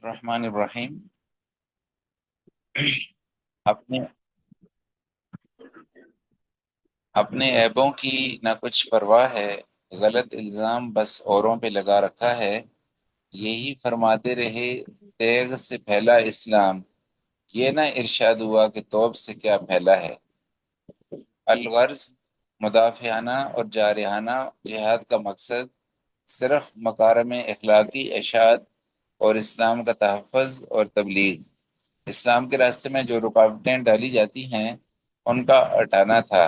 الرحمن الرحیم۔ اپنے اپنے عیبوں کی نہ کچھ پرواہ ہے، غلط الزام بس اوروں پہ لگا رکھا ہے۔ یہی فرماتے رہے تیغ سے پھیلا اسلام، یہ نہ ارشاد ہوا کہ توب سے کیا پھیلا ہے۔ الغرض، مدافعانہ اور جارحانہ جہاد کا مقصد صرف مکارم اخلاقی اشاعت اور اسلام کا تحفظ اور تبلیغ، اسلام کے راستے میں جو رکاوٹیں ڈالی جاتی ہیں ان کا ہٹانا تھا۔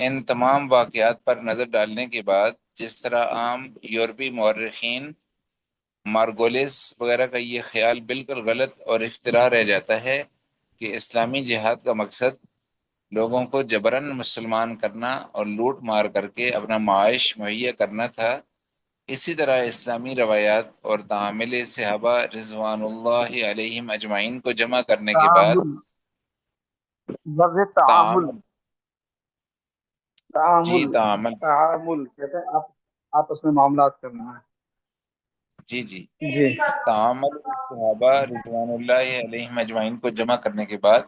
ان تمام واقعات پر نظر ڈالنے کے بعد جس طرح عام یورپی مورخین مارگولیس وغیرہ کا یہ خیال بالکل غلط اور افتراء رہ جاتا ہے کہ اسلامی جہاد کا مقصد لوگوں کو جبراً مسلمان کرنا اور لوٹ مار کر کے اپنا معاش مہیا کرنا تھا، اسی طرح اسلامی روایات اور تعامل صحابہ رضوان اللہ علیہم اجمعین کو جمع کرنے کے بعد تعامل، لفظ تعامل، تعامل، جی تعامل، تعامل، تعامل کہتے ہیں آپ آپس میں معاملات کرنا جی جی، ہے جی۔ تعامل صحابہ رضوان اللہ علیہم اجمعین کو جمع کرنے کے بعد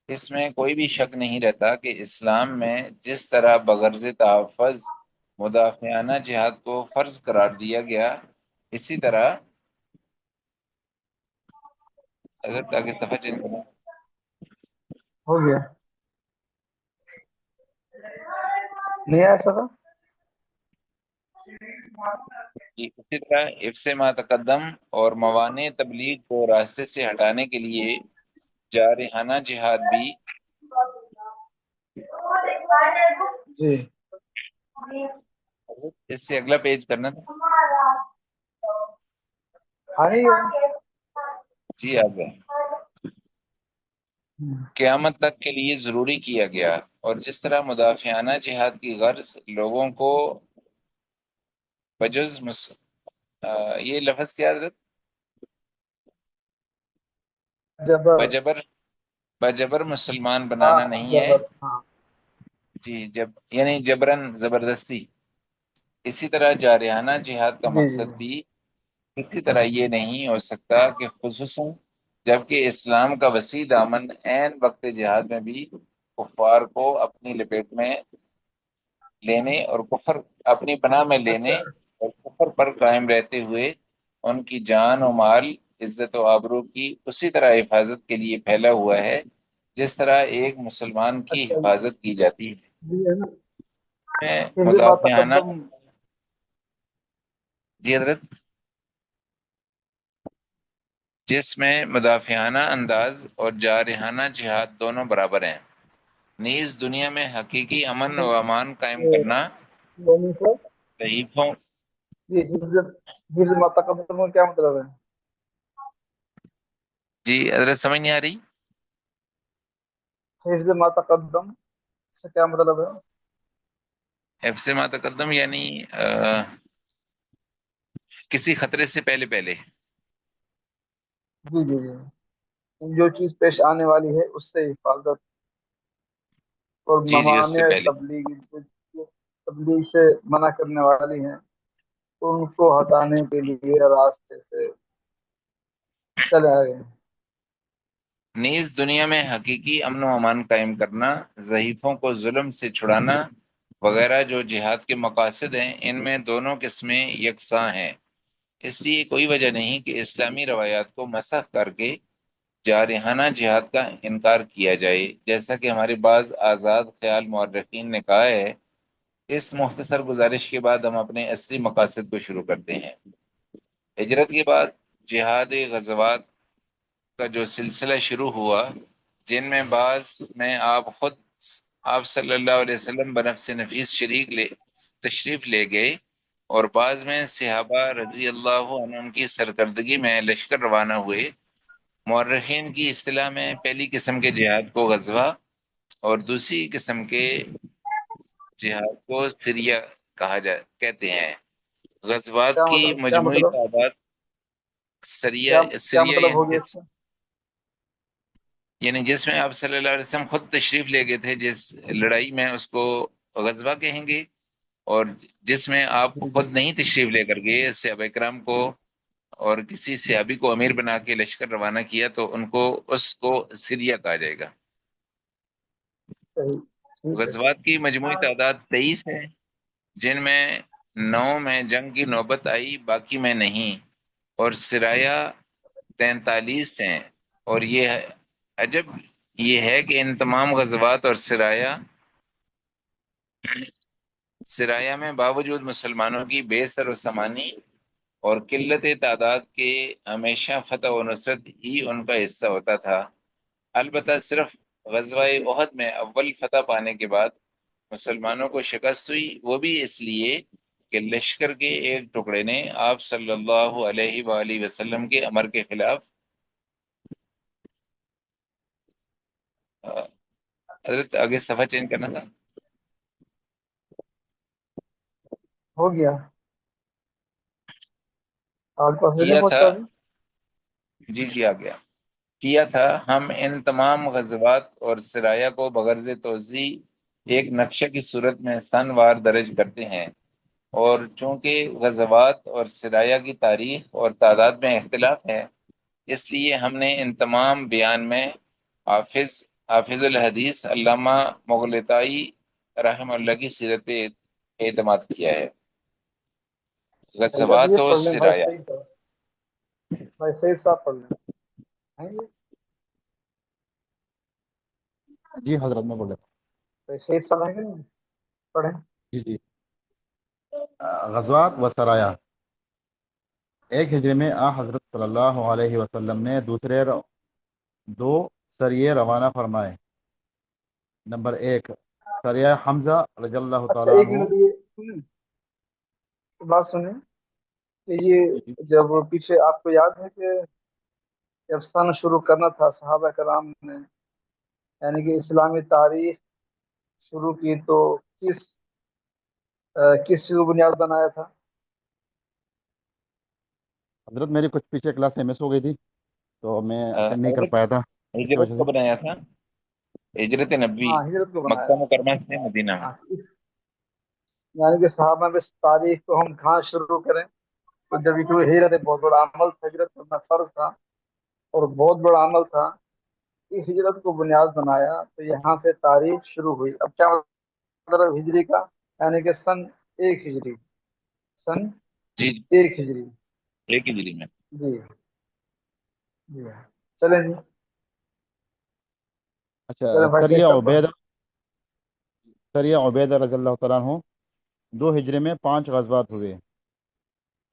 اس میں کوئی بھی شک نہیں رہتا کہ اسلام میں جس طرح بغرض تحفظ مدافعانہ جہاد کو فرض قرار دیا گیا، اسی طرح اگر تاکہ صفحہ چینج کرنا ہو گیا نہیں آیا سکا؟ کہ اسی طرح حفظ ما تقدم اور موانع تبلیغ کو راستے سے ہٹانے کے لیے جارحانہ جہاد بھی، جی اس سے اگلا پیج کرنا تھا، آ رہی ہے؟ جی آ گیا، قیامت تک کے لیے ضروری کیا گیا۔ اور جس طرح مدافعانہ جہاد کی غرض لوگوں کو بجز یہ لفظ کیا حضرت؟ جب بجبر، بجبر مسلمان ہاں بنانا نہیں ہے، جب ہاں جی جب یعنی جبرن زبردستی، اسی طرح جارحانہ جہاد کا جی جی مقصد بھی اسی طرح یہ نہیں ہو سکتا کہ خصوصاً جبکہ اسلام کا وسیع دامن عین وقت جہاد میں بھی کفار کو اپنی لپیٹ میں لینے اور کفر اپنی پناہ میں لینے اچھا اور کفر پر قائم رہتے ہوئے ان کی جان و مال، عزت و آبرو کی اسی طرح حفاظت کے لیے پھیلا ہوا ہے جس طرح ایک مسلمان کی اچھا حفاظت کی جاتی جی ہے نا، ہے۔ حفظ ما مدافعانہ، تقدم۔ جی حضرت، جس میں مدافعانہ انداز اور جارحانہ جہاد دونوں برابر ہیں، نیز دنیا میں حقیقی امن و امان قائم کرنا، یعنی سر ضعیفوں، جی حفظ ما تقدم کا کیا مطلب ہے؟ جی حضرت سمجھ نہیں آ رہی؟ حفظ ما تقدم سے کیا مطلب ہے؟ حفظ ما تقدم یعنی کسی خطرے سے پہلے پہلے، جی جی جی، جو چیز پیش آنے والی ہے اس سے حفاظت، اور جی جی اس سے ممانع پہلے، جو تبلیغ سے منع کرنے والی ہیں ان کو ہٹانے کے لیے راستے سے چلے آئے ہیں۔ نیز دنیا میں حقیقی امن و امان قائم کرنا، ضعیفوں کو ظلم سے چھڑانا وغیرہ جو جہاد کے مقاصد ہیں، ان میں دونوں قسمیں یکساں ہیں۔ اس لیے کوئی وجہ نہیں کہ اسلامی روایات کو مسخ کر کے جارحانہ جہاد کا انکار کیا جائے، جیسا کہ ہمارے بعض آزاد خیال مورخین نے کہا ہے۔ اس مختصر گزارش کے بعد ہم اپنے اصلی مقاصد کو شروع کرتے ہیں۔ ہجرت کے بعد جہاد غزوات کا جو سلسلہ شروع ہوا، جن میں بعض میں آپ صلی اللہ علیہ وسلم بنفس نفیس تشریف لے گئے، اور بعض میں صحابہ رضی اللہ عنہم کی سرکردگی میں لشکر روانہ ہوئے۔ مورخین کی اصطلاح میں پہلی قسم کے جہاد کو غزوہ اور دوسری قسم کے جہاد کو سریہ کہتے ہیں۔ غزوات کیا کی مطلب کیا مجموعی مطلب تعداد کیا سریہ مطلب ہو یعنی گیا اس کا؟ جس میں آپ صلی اللہ علیہ وسلم خود تشریف لے گئے تھے، جس لڑائی میں اس کو غزوہ کہیں گے، اور جس میں آپ جی جی خود نہیں تشریف لے کر گئے، صحابہ کرام کو اور کسی صحابی کو امیر بنا کے لشکر روانہ کیا تو اس کو سریہ کہا جائے گا۔ صحیح، ٹھیک ہے۔ غزوات کی مجموعی تعداد 23 ہے، جن میں 9 میں جنگ کی نوبت آئی، باقی میں نہیں، اور سرایہ 43 ہیں۔ اور عجب یہ ہے کہ ان تمام غزوات اور سرایہ میں باوجود مسلمانوں کی بے سر و سامانی اور قلت تعداد کے ہمیشہ فتح و نصرت ہی ان کا حصہ ہوتا تھا۔ البتہ صرف غزوہ احد میں اول فتح پانے کے بعد مسلمانوں کو شکست ہوئی، وہ بھی اس لیے کہ لشکر کے ایک ٹکڑے نے آپ صلی اللہ علیہ وآلہ وسلم کے امر کے خلاف حضرت آگے صفحہ چینج کرنا تھا۔ ہو گیا، آپ کے پاس بھی نہیں کیا تھا، پہنچا ابھی؟ جی جی آ گیا، کیا تھا ہم ان تمام غزوات اور سرایہ کو بغرض توضیح ایک نقشہ کی صورت میں سن وار درج کرتے ہیں، اور چونکہ غزوات اور سرایہ کی تاریخ اور تعداد میں اختلاف ہے، اس لیے ہم نے ان تمام بیان میں حافظ الحدیث علامہ مغلطائی رحم اللہ کی سیرت پہ اعتماد کیا ہے۔ صحیح، اب غزوات یہ و پڑھ لیں بھائی، سرایہ، صحیح تھا بھائی، صحیح صاحب پڑھ لیں ہیں یہ؟ جی حضرت میں بول رہا صحیح صاحب ہیں کہ نہیں؟ پڑھیں۔ جی جی۔ غزوات و سرایہ، ایک ہجری میں حضرت صلی اللہ علیہ وسلم نے دو سریے روانہ فرمائے۔ نمبر 1 سریہ حمزہ رضی اللہ اچھا، تعالیٰ ایک عنہ۔ منٹ، یہ سنیں، بات سنیں کہ یہ جی جی جب پیچھے آپ کو یاد ہے کہ جب سن شروع کرنا تھا صحابہ کرام نے، یعنی کہ اسلامی تاریخ شروع کی، تو کس چیز کو بنیاد بنایا تھا؟ حضرت میری کچھ پیچھے کلاسیں مس ہو گئی تھی تو میں اٹینڈ نہیں کر حضرت پایا تھا، اس ہجرت وجہ سے۔ کو بنایا تھا، ہجرت نبوی ہاں، ہجرت کو بنایا مکہ تھا۔ مکرمہ سے مدینہ میں۔ ہاں، یعنی کہ صحابہ میں تاریخ کو ہم کہاں شروع کریں؟ تو جب یہ ہجرت بہت بڑا عمل تھا، ہجرت کرنا فرض تھا اور بہت بڑا عمل تھا، اس ہجرت کو بنیاد بنایا تو یہاں سے تاریخ شروع ہوئی۔ اب کیا مطلب ہجری کا؟ یعنی کہ سن 1 ہجری، سن جی جی، 1 ہجری۔ ایک ہی دلی میں۔ جی جی، چلیں جی، اچھا، چلیں بھائی، صحیح صاحب پڑھیں۔ سریہ عبیدہ رضی اللہ تعالیٰ عنہ، 2 ہجری میں 5 غزوات ہوئے۔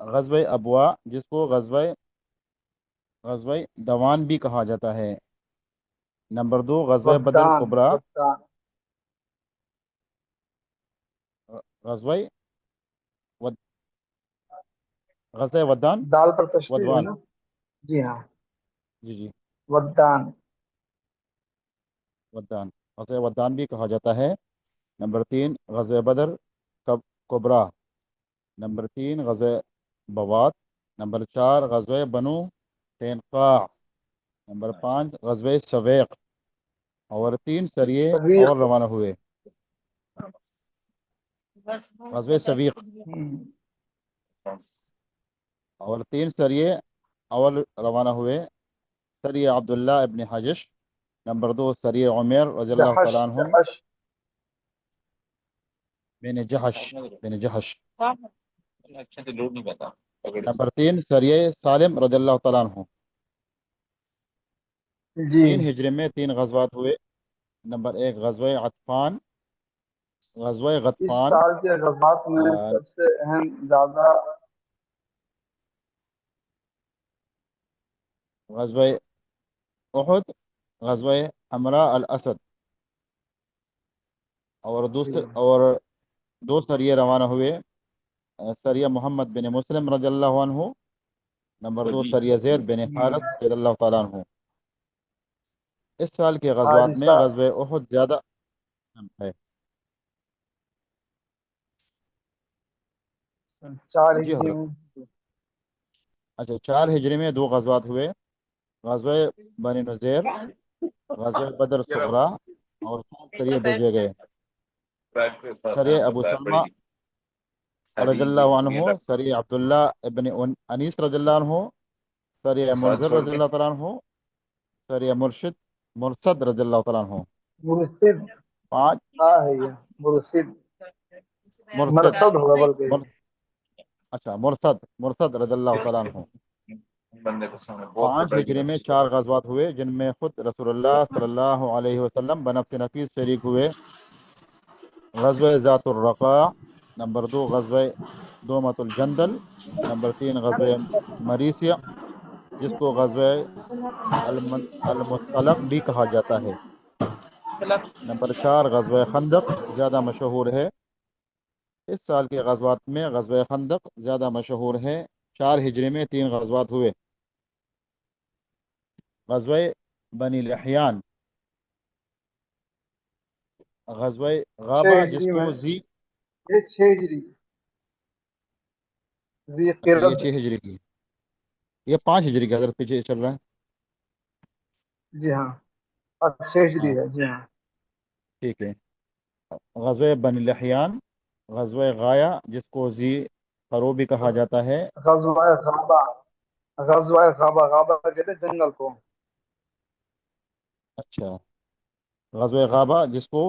غزوہ ابوا، جس کو غزوہ دوان بھی کہا جاتا ہے۔ نمبر 2 غزوہ بدر ودان، کبریٰ، ودان، غزوہ غزوہ ودان، دال پر تشریح ہے ودوان، نا؟ جی ہاں، جی جی، ودان۔ ودان، غزوہ ودان بھی کہا جاتا ہے۔ نمبر 3 غزوہ بدر کبریٰ۔ نمبر 3 غزوہ بوات۔ نمبر 4 غزوہ بنو قینقاع۔ نمبر 5 غزوہ سویق، اور 3 سریے اور صدیق۔ روانہ ہوئے۔ غزوہ سویق، اور 3 سریے اور روانہ ہوئے۔ سریہ عبداللہ ابن حجش۔ نمبر 2 سریہ عمیر رضی اللہ جہش، تعالیٰ عنہ، جہش۔ بن جہش۔ اچھا تو لوڈ نہیں پاتا پکڑ سے۔ نمبر 3 سریہ سالم رضی اللہ تعالیٰ عنہ۔ جی، 3 ہجری میں 3 غزوات ہوئے۔ نمبر 1 غزوہ غطفان، غزوہ اس غطفان، سال کے غزوات میں سب سے اہم زیادہ غزوہ احد، غزوہ حمراء الاسد، اور جی دوسرے اور 2 سریے روانہ ہوئے۔ سریہ محمد بن مسلم رضی اللہ عنہ۔ نمبر 2 سریہ زید بن حارث رضی اللہ تعالیٰ عنہ۔ اس سال کے غزوات میں حادثہ، غزوہ احد زیادہ اہم ہے۔ 4 جی ہجری حضرت۔ میں۔ اچھا، 4 ہجری میں 2 غزوات ہوئے۔ غزوہ بنی نذیر، غزوہ بدر صغریٰ، اور 7 سریے بھیجے گئے۔ سریہ ابو سلمہ، رضی سلیم اللہ بھی عنہ، الگ سری عبداللہ ابن انیس رضی اللہ عنہ، سری سوال منظر چھوڑ رضی کے اللہ تعالیٰ عنہ، سری مرشد رضی اللہ تعالیٰ عنہ. مرشد. 5. ہاں ہے یہ مرشد. مرشد مرصد ہوگا بلکہ. مر... اچھا، مرشد رضی اللہ تعالیٰ عنہ. بندے کو سامنے بہت 5 بڑا ہجری میں یونیورسٹی 4 غزوات ہوئے، جن میں خود رسول اللہ صلی اللہ علیہ وسلم بنفس نفیس شریک ہوئے. غزوہ ذات الرقاع. نمبر 2 غزوہ دومت الجندل. نمبر 3 غزوہ مریسیہ، جس کو غزوہ المصطلق بھی کہا جاتا ہے. نمبر 4 غزوہ خندق زیادہ مشہور ہے. اس سال کے غزوات میں غزوہ خندق زیادہ مشہور ہے. 4 ہجری میں 3 غزوات ہوئے. غزوہ بنی لحیان. غزوہ غابہ، چھ جس ہجری کو میں. یہ 6 ہجری. ذی اچھا، یہ قرد. 6 ہجری کی. یہ 5 ہجری کا حضرت پیچھے چل رہا ہے. جی ہاں. 6 ہجری ہاں، ہے. جی ہاں. ٹھیک ہے. غزوہ بنی لحیان. غزوہ غایا، جس کو ذی قرو بھی کہا جاتا ہے. غزوہ غابہ. غزوہ غابہ. غابہ کہتے ہیں جنگل کو. اچھا، غزوہ غابہ، جس کو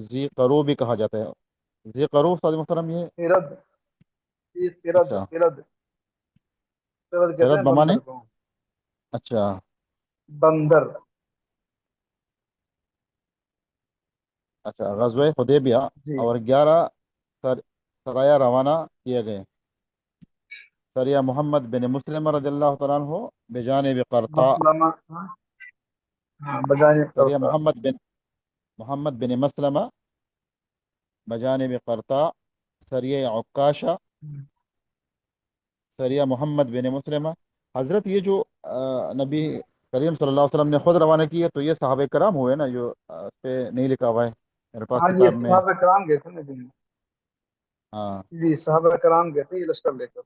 ذی قرو بھی کہا جاتا ہے. ذی قرو استاد محترم یہ. قرد. ذی قرد. اچھا، قرد. قرد کہتے خیرت ہیں بمانے. بندر کو. اچھا. بندر. اچھا، غزوہ حدیبیہ جی. اور 11 سرایہ روانہ کیے گئے. سریہ محمد بن مسلم رضی اللہ تعالیٰ عنہ بجانب قرطاء. مسلمہ. ہاں ہاں، بجائے سریہ کرتا. محمد بن مسلمہ بجانب قرطاء. سریہ عکاشہ. سریہ محمد بن مسلمہ. حضرت یہ جو نبی کریم صلی اللہ علیہ وسلم نے خود روانہ کی ہے، تو یہ صحابہ کرام ہوئے نا، جو اس پہ نہیں لکھا ہوا ہے میرے پاس ہاں یہ کتاب میں. صحابہ کرام گئے تھے نا دن. ہاں. جی صحابہ کرام گئے تھے یہ لشکر لے کر.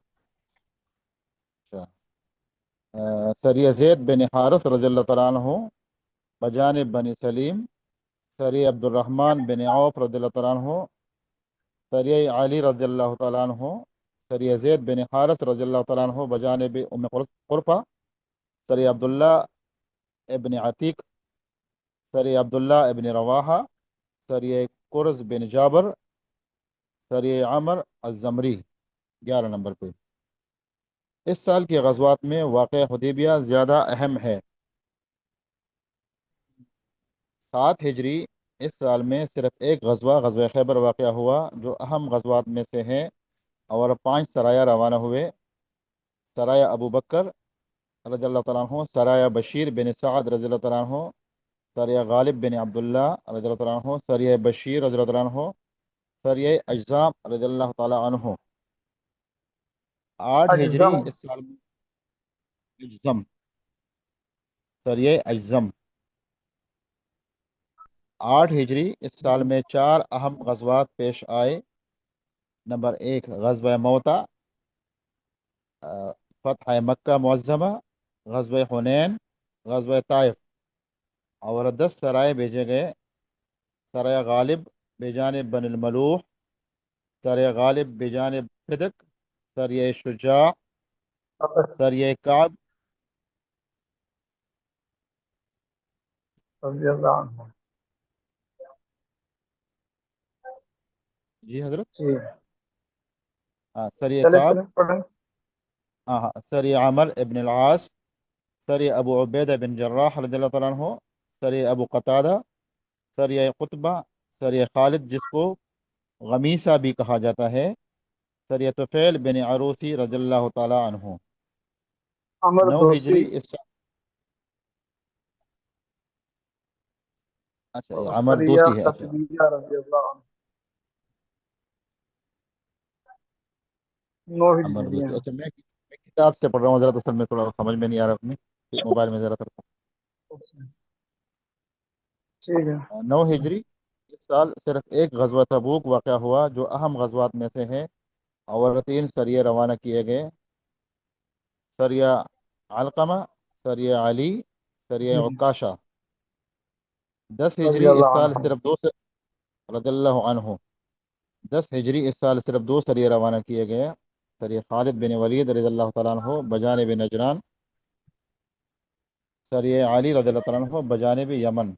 اچھا. سریہ زید بن حارث رضی اللہ تعالیٰ عنہ بجانب بنی سلیم. سریہ عبد الرحمن بن عوف رضی اللہ تعالیٰ عنہ. سریہ علی رضی اللہ تعالیٰ عنہ. سریہ زید بن حارث رضی اللہ تعالیٰ عنہ بجانب ام قرفہ. سریہ عبداللہ ابن عتیق. سریہ عبداللہ ابن رواحہ. سریہ قرز بن جابر. سریہ عمر الزمری 11 نمبر پہ. اس سال کی غزوات میں واقع حدیبیہ زیادہ اہم ہے. 7 ہجری. اس سال میں صرف ایک غزوہ خیبر واقع ہوا، جو اہم غزوات میں سے ہے، اور 5 سرایہ روانہ ہوئے. سرایہ ابو بکر رضی اللہ تعالیٰ عنہ. سرایہ بشیر بن سعد رضی اللہ تعالیٰ عنہ. سریہ غالب بن عبداللہ رضی اللہ تعالیٰ عنہ. سریہ بشیر رضی اللہ تعالیٰ عنہ. سریہ اجزام رضی اللہ تعالیٰ عنہ. 8 ہجری. اجزم. اس سال میں اجزم. سریہ اجزم. 8 ہجری. اس سال میں 4 اہم غزوات پیش آئے. نمبر 1 غزوہ موتا، فتح مکہ معظمہ، غزوہ حنین، غزوہ طائف. اور 10 سرائے بھیجے گئے. سرایہ غالب بجانب بن الملوح. سرایہ غالب بجانب صدق. سریہ شجاع. سریہ کعب. رضی اللہ عنہ. جی حضرت. جی ہاں، سریہ چلے کعب. چلے پڑھیں. ہاں ہاں. سریہ عمر ابن العاص. سریہ ابو عبیدہ بن جراح رضی اللہ تعالیٰ عنہ. سریہ ابو قتادہ. سریہ قطبہ. سریہ خالد، جس کو غمیسہ بھی کہا جاتا ہے. سریہ طفیل بن عروسی رضی اللہ تعالیٰ عنہ. عمر 9 دوسی. ہجری. اچھا، یہ اور عمر سریہ دوسی ہے. اچھا، قطبیہ رضی اللہ عنہ. 9 ہجری. عمر جی دوسی. ہاں. اچھا، میں کتاب سے پڑھ رہا ہوں، ذرا اصل میں تھوڑا سمجھ میں نہیں آ رہا اپنے موبائل میں ذرا تھوڑا. ٹھیک ہے. 9 ہجری. اس سال صرف ایک غزوہ تبوک واقع ہوا، جو اہم غزوات میں سے ہے، اور 3 سریے روانہ کیے گئے. سریہ علقمہ، سریہ علی، سریہ جی عکاشہ. 10 رضی ہجری. اس اللہ سال عنہ. صرف 2 سے رضی اللہ عنہ. 10 ہجری اس سال صرف 2 سریے روانہ کیے گئے، سریہ خالد بن ولید رضی اللہ تعالیٰ عنہ بجانب نجران، سریہ علی رضی اللہ تعالیٰ عنہ بجانب یمن،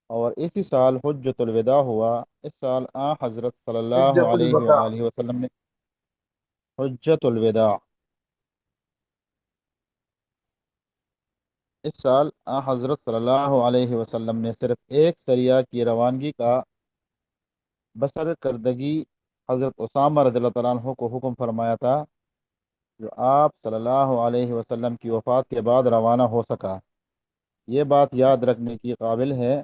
اور اسی سال حجۃ الوداع ہوا۔ اس سال حضرت صلی اللہ حجت علیہ الوداع. وآلہ وسلم نے حجۃ الوداع، اس سال حضرت صلی اللہ علیہ وسلم نے صرف ایک سریہ کی روانگی کا بسر کردگی حضرت اسامہ رضی اللہ تعالیٰ عنہ کو حکم فرمایا تھا، جو آپ صلی اللہ علیہ وسلم کی وفات کے بعد روانہ ہو سکا۔ یہ بات یاد رکھنے کی قابل ہے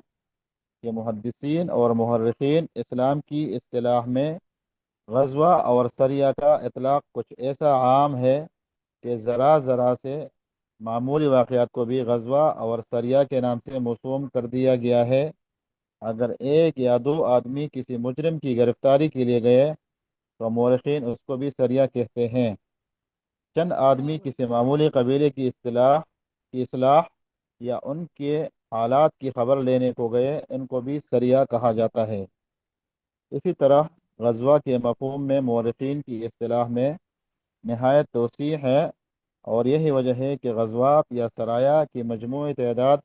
کہ محدثین اور محرخین اسلام کی اصطلاح میں غزوہ اور سریہ کا اطلاق کچھ ایسا عام ہے کہ ذرا ذرا سے معمولی واقعات کو بھی غزوہ اور سریہ کے نام سے موسوم کر دیا گیا ہے۔ اگر ایک یا دو آدمی کسی مجرم کی گرفتاری کے لیے گئے تو مورخین اس کو بھی سریہ کہتے ہیں۔ چند آدمی کسی معمولی قبیلے کی اصلاح یا ان کے حالات کی خبر لینے کو گئے، ان کو بھی سریہ کہا جاتا ہے۔ اسی طرح غزوہ کے مفہوم میں مورخین کی اصطلاح میں نہایت توسیع ہے، اور یہی وجہ ہے کہ غزوات یا سرایا کی مجموعی تعداد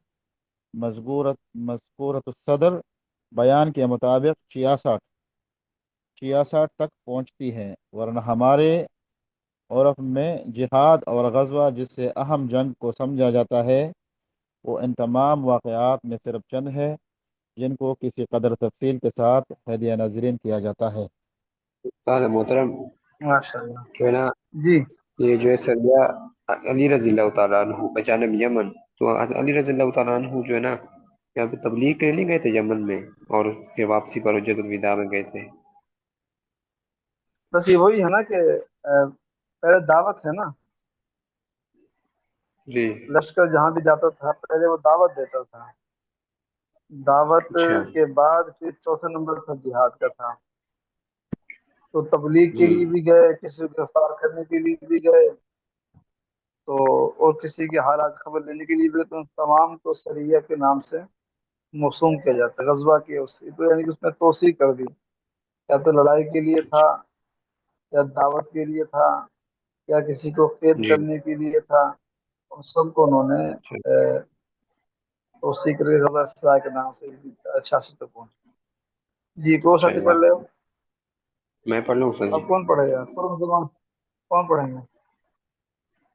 مذکورۃ الصدر بیان کے مطابق 66 تک پہنچتی ہے، ورنہ ہمارے عرف میں جہاد اور غزوہ جس سے اہم جنگ کو سمجھا جاتا ہے وہ ان تمام واقعات میں صرف چند ہے جن کو کسی قدر تفصیل کے ساتھ ہدیہ ناظرین کیا جاتا ہے۔ استاد محترم ماشاء اللہ. جو ہے نا، جی. یہ جو ہے سریہ علی رضی اللہ تعالیٰ عنہ بجانب یمن، تو علی رضی اللہ تعالیٰ عنہ جو ہے نا یہاں پہ تبلیغ کے لیے نہیں گئے تھے یمن میں، اور پھر واپسی پر حجۃ الوداع میں گئے تھے؟ بس یہ وہی ہے نا کہ پہلے دعوت ہے نا. جی لشکر جہاں بھی جاتا تھا پہلے وہ دعوت دیتا تھا، دعوت اچھا کے بعد پھر چوتھے نمبر پر جہاد کا تھا. تو تبلیغ کے جی لیے بھی گئے، کسی کو گرفتار کرنے کے لیے بھی گئے، تو اور کسی کے حالات خبر لینے کے لیے بھی گئے، تو ان تمام کو سریہ کے نام سے موسوم کیا جاتا ہے. غزوہ کی تو یعنی کہ اس میں توسیع کر دی، یا تو لڑائی کے لیے تھا، یا دعوت کے لیے تھا، یا کسی کو قید جی کرنے کے لیے تھا. ان سب کو انہوں نے اچھا توسیع کر کے غزوہ اسرائیل کے نام سے 66 تک پہنچ. جی کو اچھا ساتھی پڑھ جزاک لے. اللہ۔ میں پڑھ لوں سر جی؟ اب کون پڑھے گا؟ کون پڑھیں گے؟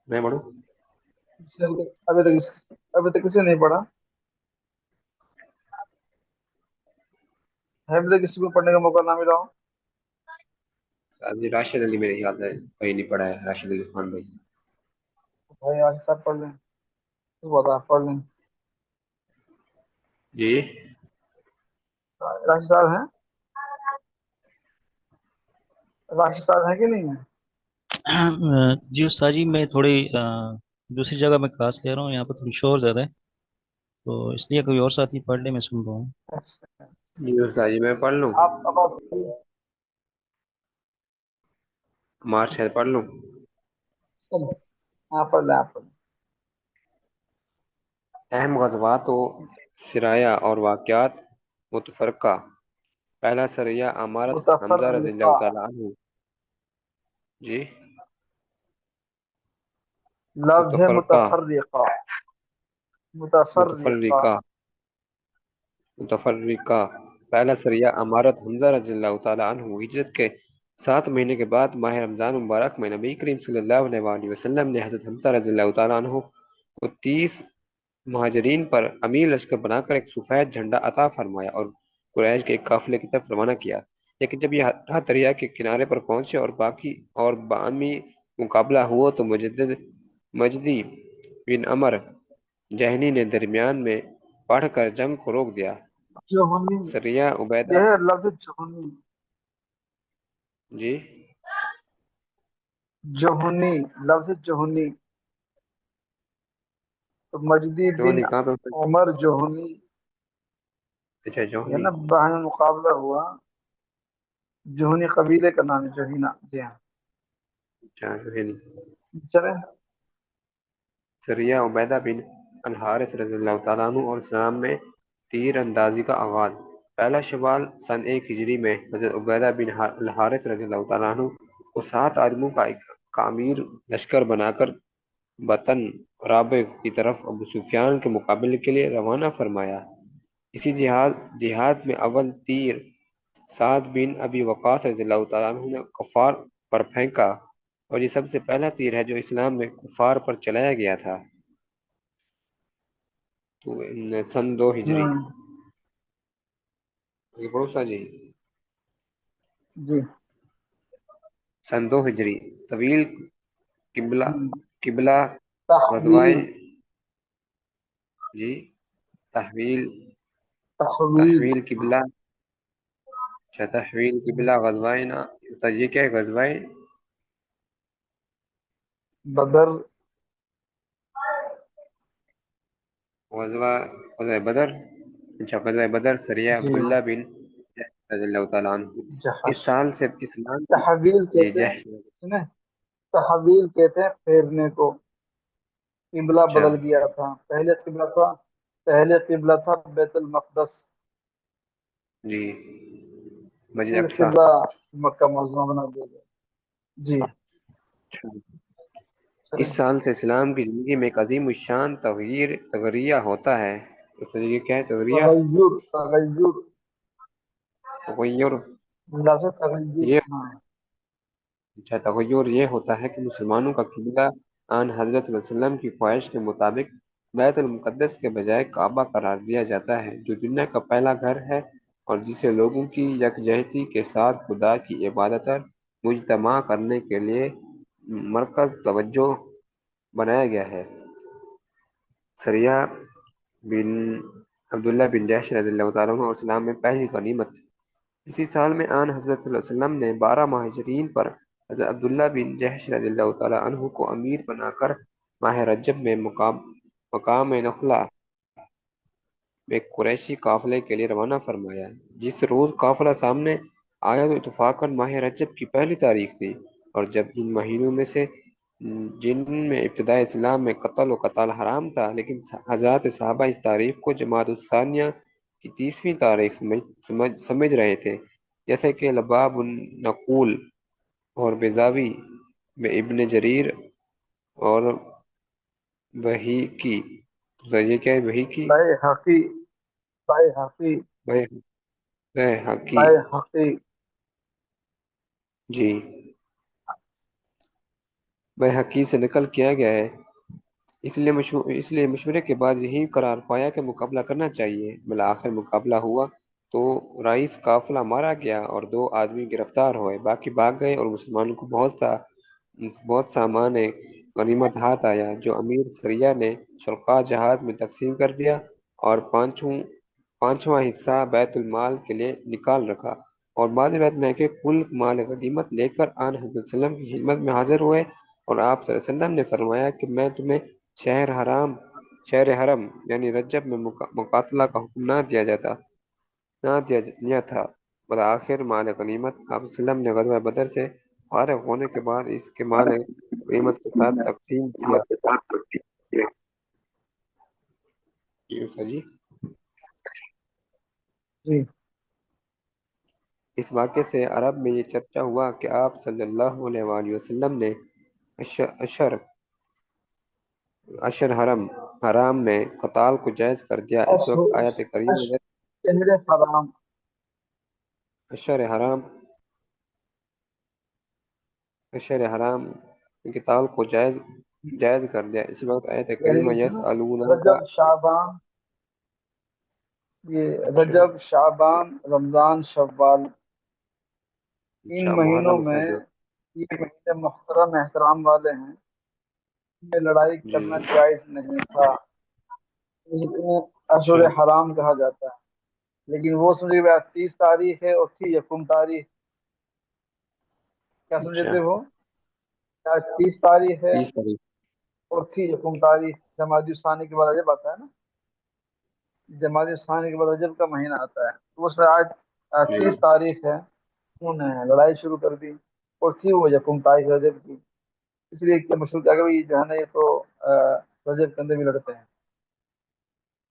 میں پڑھوں؟ ابھی تک کسی نے نہیں پڑھا ہے. ابھی تک کسی کو پڑھنے کا موقع نہ ملا ہو. استاد جی راشد علی میرے خیال ہے کوئی نہیں پڑھا ہے، راشد علی خان بھائی۔ بھائی آج سب پڑھ لیں، اس بات آپ پڑھ لیں. جی راشد صاحب ہیں؟ راشد صاحب ہیں کہ نہیں ہیں؟ جی استاد جی، میں تھوڑی دوسری جگہ میں کلاس لے رہا ہوں، یہاں پہ تھوڑی شور زیادہ ہے، تو اس لیے کوئی اور ساتھی پڑھ لے، میں سن رہا ہوں۔ اچھا. جی استاد جی میں پڑھ لوں؟ آپ مارچ ہے پڑھ لوں؟ آپ پڑھ لیں، آپ پڑھ لیں. اہم غزوات و سرایہ اور واقعات متفرقہ۔ پہلا سریہ امارت حمزہ رضی اللہ متفرقہ، تعالیٰ عنہ۔ جی لفظ ہے متفرقہ، متفرقہ. متفرقہ. متفرقہ، متفرقہ۔ پہلا سریہ امارت حمزہ رضی اللہ تعالیٰ عنہ۔ ہجرت کے 7 مہینے کے بعد ماہ رمضان مبارک میں نبی کریم صلی اللہ علیہ وآلہ وسلم نے حضرت حمزہ رضی اللہ تعالیٰ عنہ کو 30 مہاجرین پر امیر لشکر بنا کر ایک سفید جھنڈا عطا فرمایا اور قریش کے ایک قافلے کی طرف روانہ کیا. لیکن جب یہ ہرا دریا کے کنارے پر پہنچے اور باہمی مقابلہ ہوا تو مجدی بن عمر جہنی نے درمیان میں پڑھ کر جنگ کو روک دیا. جہنی، سریہ عبیدہ. یہ ہے لفظ جہنی. جی جہنی، لفظ جہنی. تو مجدی بن جوہنی کہاں پہ ہوتا ہے؟ عمر جہنی، اچھا یہ جوہنی. نا باہمی مقابلہ ہوا. جہنی قبیلے کا نام ہے، جہینا. جی ہاں، اچھا جوہنی. چلیں. سریہ عبیدہ بن الحارث رضی اللہ تعالیٰ عنہ اور اسلام میں تیر اندازی کا آغاز. پہلا شوال سن 1 ہجری میں حضرت عبیدہ بن الحارث رضی اللہ تعالیٰ عنہ کو 7 آدموں کا امیر لشکر بنا کر بطن رابع کی طرف ابو سفیان کے مقابلے کے لیے روانہ فرمایا۔ اسی جہاد میں اول تیر سعد بن ابی وقاص رضی اللہ تعالیٰ عنہ نے کفار پر پھینکا، اور یہ سب سے پہلا تیر ہے جو اسلام میں کفار پر چلایا گیا تھا۔ تو سن 2 ہجری یہ بڑھوسا جی جی سن 2 ہجری طویل قبلہ غزوائے تحویل جی تحویل تحویل تحویل قبلہ اچھا تحویل قبلہ غزوائے نا استاد یہ کیا ہے غزوائے بدر غزوہ بدر اچھا غزوہ بدر سریہ جی عبداللہ بن رضی اللہ تعالیٰ عنہ اس جہش سال سے اسلام کی تحویل جی کہتے ہیں، جہش سنیں، تحویل کہتے ہیں پھیرنے کو، قبلہ اچھا بدل گیا تھا، پہلے قبلہ تھا بیت المقدس، جی مسجد پھر اقصی قبلہ مکہ معظمہ بنا دیا گیا۔ جی اس سال سے اسلام کی زندگی میں ایک عظیم الشان تغیریہ ہوتا ہے۔ اس سے یہ کیا ہے تغیریہ تغیر تغیر لفظ تغیر یہ ہاں اچھا تغیر یہ ہوتا ہے کہ مسلمانوں کا قبلہ آن حضرت صلی اللہ علیہ وسلم کی خواہش کے مطابق بیت المقدس کے بجائے کعبہ قرار دیا جاتا ہے، جو دنیا کا پہلا گھر ہے اور جسے لوگوں کی یکجہتی کے ساتھ خدا کی عبادت پر مجتمع کرنے کے لیے مرکز توجہ بنایا گیا ہے۔ سریہ بن عبداللہ بن جحش رضی اللہ تعالیٰ عنہ اور اسلام میں پہلی غنیمت۔ اسی سال میں آن حضرت صلی اللہ علیہ وسلم نے 12 مہاجرین پر حضرت عبداللہ بن جحش رضی اللہ تعالیٰ عنہ کو امیر بنا کر ماہ رجب میں مقام نخلا میں قریشی قافلے کے لیے روانہ فرمایا۔ جس روز قافلہ سامنے آیا تو اتفاقاً ماہ رجب کی پہلی تاریخ تھی، اور جب ان مہینوں میں سے جن میں ابتداء اسلام میں قتل و قتال حرام تھا، لیکن حضرات صحابہ اس تاریخ کو جمادی الثانیہ کی 30ویں تاریخ سمجھ رہے تھے، جیسے کہ لباب النقول اور بیضاوی میں ابن جریر اور بہیقی یہ کیا ہے بہیقی بیہقی بیہقی بہیقی بیہقی جی بہیقی سے نقل کیا گیا ہے۔ اس لیے مشورے کے بعد یہی قرار پایا کہ مقابلہ کرنا چاہیے۔ بالآخر مقابلہ ہوا تو رئیس قافلہ مارا گیا اور 2 آدمی گرفتار ہوئے، باقی بھاگ گئے اور مسلمانوں کو بہت سامان غنیمت ہاتھ آیا، جو امیر سریہ نے شرقاء جہاد میں تقسیم کر دیا اور پانچواں حصہ بیت المال کے لیے نکال رکھا، اور بعض روایت میں ہے کہ کل مال غنیمت لے کر آن حضرت صلی اللہ علیہ وسلم کی خدمت میں حاضر ہوئے، اور آپ صلی اللہ علیہ وسلم نے فرمایا کہ میں تمہیں شہر حرم یعنی رجب میں مقاتلہ کا حکم نہ دیا تھا۔ بالآخر مال غنیمت آپ صلی اللہ علیہ وسلم نے غزوہ بدر سے فارغ ہونے کے بعد اس کے مال غنیمت کے ساتھ تقسیم کیا۔ جی جی اس واقعے سے عرب میں یہ چرچا ہوا کہ آپ صلی اللہ علیہ وآلہ وسلم نے اشر حرام میں قتال کو جائز کر دیا۔ اس وقت آیت کریمہ شہر حرام اشر حرام میں قتال کو جائز کر دیا۔ اس وقت آیت یعنی کریمہ یسألونک رجب شعبان، یہ رجب شعبان رمضان شوال، ان اچھا مہینوں محرم میں فیض یہ مہینے محترم احترام والے ہیں، ان میں لڑائی جی کرنا جائز نہیں تھا، انہیں اشہر اچھا حرام کہا جاتا ہے۔ لیکن وہ سمجھے کہ 30 تاریخ ہے اور تھی یکم تاریخ، کیا اچھا سمجھتے ہو؟ 30 تاریخ ہے 30 تاریخ اور تھی یکم تاریخ، جمادی الثانی کے بعد رجب آتا ہے نا، جمادی الثانی کے بعد رجب کا مہینہ آتا ہے، تو اس میں آج جی 30 تاریخ ہے، انہوں نے لڑائی شروع کر دی اور تھی وہ یکم تاریخ رجب کی، اس لیے کہ مشہور کیا کہ بھائی جو ہے نا یہ تو رجب کے اندر بھی لڑتے ہیں۔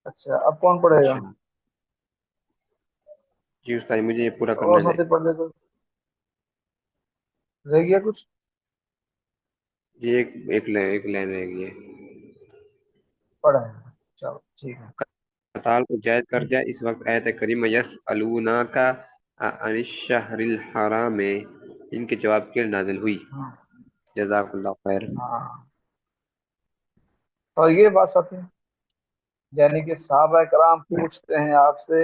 اچھا اب کون پڑھے گا؟ اچھا جی استاد مجھے یہ پورا اور کرنے دیں۔ ساتھی پڑھ لے تو رہ گیا کچھ؟ جی ایک لائن رہ گئی ہے۔ پڑھا ہے، چلو ٹھیک ہے۔ قتال کو جائز کر دیا اس وقت آیت کریمہ یسألونک عن الشہر الحرام میں ان کے جواب کے لیے نازل ہوئی۔ ہاں جزاک اللہ خیر۔ ہاں، اور یہ بات ساتھی، یعنی کہ صحابہ کرام پوچھتے ہیں آپ سے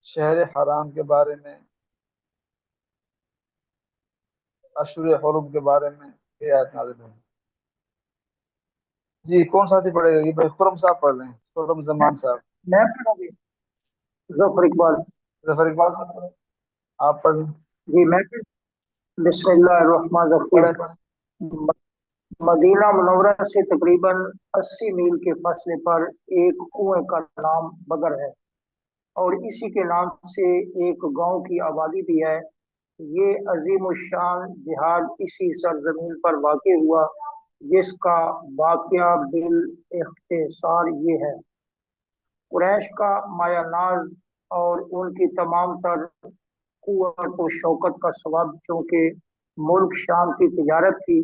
شہر حرام کے بارے میں، اشہر حرم کے بارے میں، یہ آیت نازل ہوئی۔ جی کون ساتھی پڑھے گا؟ یہ بھائی خرم صاحب پڑھ لیں، خرم زمان صاحب۔ میں پڑھوں گی ظفر اقبال۔ ظفر اقبال صاحب پڑھیں، آپ پڑھ لیں۔ جی میں بسم اللہ الرحمن پڑھیں الرحیم۔ مدینہ منورہ سے تقریباً 80 میل کے فاصلے پر ایک کنویں کا نام بدر ہے، اور اسی کے نام سے ایک گاؤں کی آبادی بھی ہے۔ یہ عظیم الشان جہاد اسی سرزمین پر واقع ہوا جس کا واقعہ بالاختصار یہ ہے۔ قریش کا مایہ ناز اور ان کی تمام تر قوت و شوکت کا سبب چونکہ ملک شام کی تجارت تھی،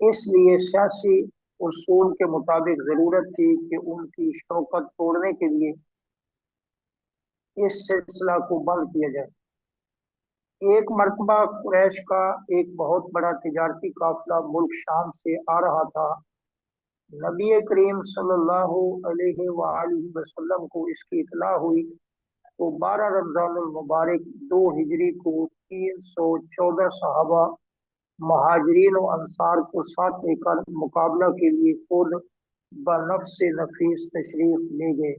اس لیے سیاسی اصول کے مطابق ضرورت تھی کہ ان کی شوکت توڑنے کے لیے اس سلسلہ کو بند کیا جائے۔ ایک مرتبہ قریش کا ایک بہت بڑا تجارتی قافلہ ملک شام سے آ رہا تھا۔ نبی کریم صلی اللہ علیہ وآلہ وسلم کو اس کی اطلاع ہوئی تو 12 رمضان المبارک 2 ہجری کو 314 صحابہ مہاجرین و انصار کو ساتھ لے کر مقابلہ کے لیے خود بنفس نفیس تشریف لے گئے۔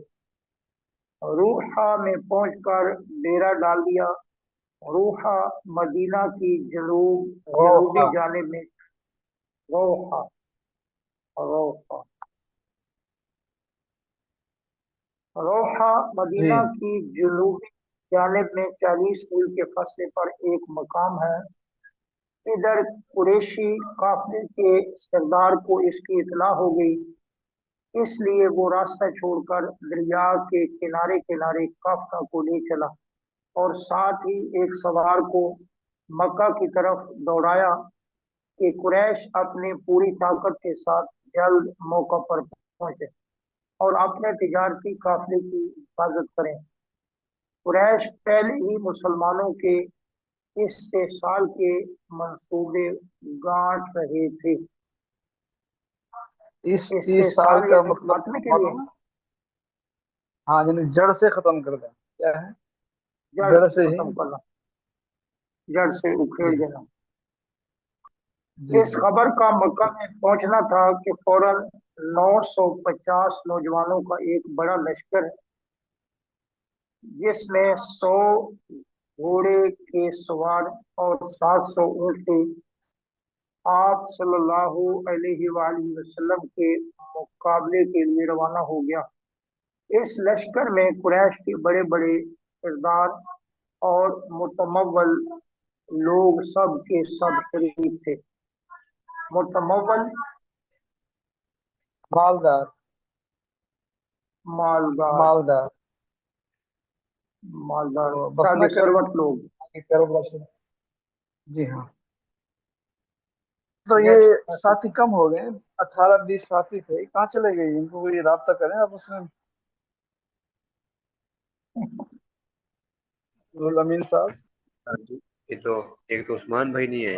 روحہ میں پہنچ کر ڈیرا ڈال دیا۔ روحہ مدینہ کی جنوبی جانب میں روحہ روحہ روحہ جی مدینہ کی جنوبی جانب میں 40 میل کے فاصلے پر ایک مقام ہے۔ ادھر قریشی قافلے کے سردار کو اس کی اطلاع ہو گئی، اس لیے وہ راستہ چھوڑ کر دریا کے کنارے کنارے قافلہ کو لے چلا اور ساتھ ہی ایک سوار کو مکہ کی طرف دوڑایا کہ قریش اپنی پوری طاقت کے ساتھ جلد موقع پر پہنچے اور اپنے تجارتی قافلے کی حفاظت کریں۔ قریش پہلے ہی مسلمانوں کے استحصال کے منصوبے گانٹ رہے تھے۔ اس 30 سال استحصال کا یعنی مطلب خاتمے کے لیے، ہاں یعنی جڑ سے ختم کر دیں، کیا ہے؟ جڑ جڑ سے سے ہی، ختم کرنا، جڑ سے اکھیڑ جی دینا۔ جی اس جی خبر کا مکہ میں پہنچنا تھا کہ فوراً 950 نوجوانوں کا ایک بڑا لشکر جس میں 100 گھوڑے کے سوار اور 700 اونٹ تھے، آپ صلی اللہ علیہ وآلہ وسلم کے مقابلے کے لیے روانہ ہو گیا۔ اس لشکر میں قریش کے بڑے بڑے سردار اور متمول لوگ سب کے سب شریک تھے۔ متمول مالدار، مالدار، مالدار مالدار تو بس صاحب نہ کریں ثروت لوگ۔ کہ کرو، جی ہاں۔ تو یہ یس ساتھی کم ہو گئے، 18-20 ساتھی تھے، کہاں چلے گئے؟ ان کو کوئی رابطہ کریں آپ اس میں، نور الامین صاحب۔ یہ تو ایک تو عثمان بھائی نہیں ہے،